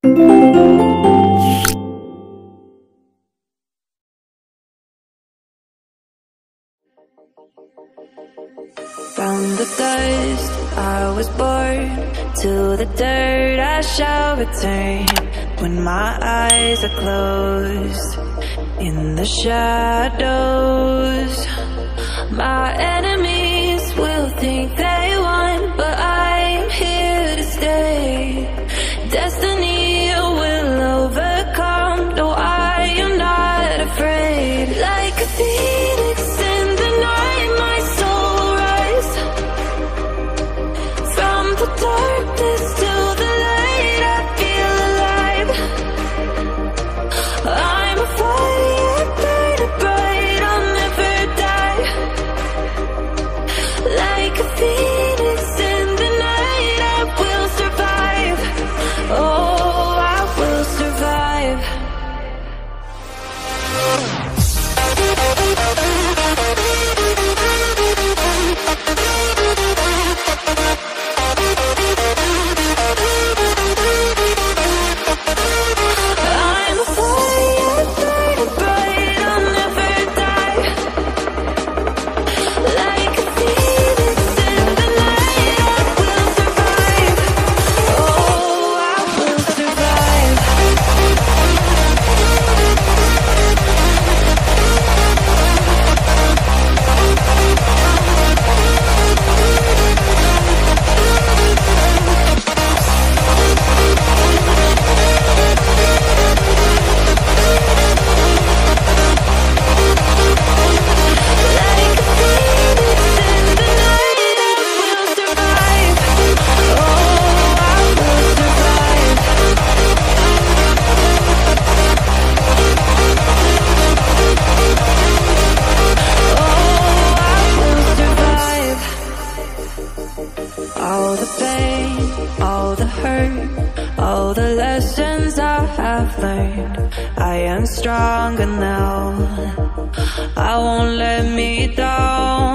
From the dust I was born, to the dirt I shall return. When my eyes are closed, in the shadows, my enemies will think they won, but I'm here to stay. Destiny will overcome, no, I am not afraid. Like a phoenix in the night, my soul will rise. From the darkness to the light, I feel alive. I'm a fire burning bright, I'll never die. Like a phoenix in the night, I will survive. Oh, I will survive. I'm a fire burning bright, I'll never die. Like a phoenix in the night, I will survive. Oh, I will survive. Like a phoenix in the night, I will survive. Oh, I will survive. Oh, I will survive. All the pain, all the hurt, all the lessons I have learned, I am stronger now. I won't let me down.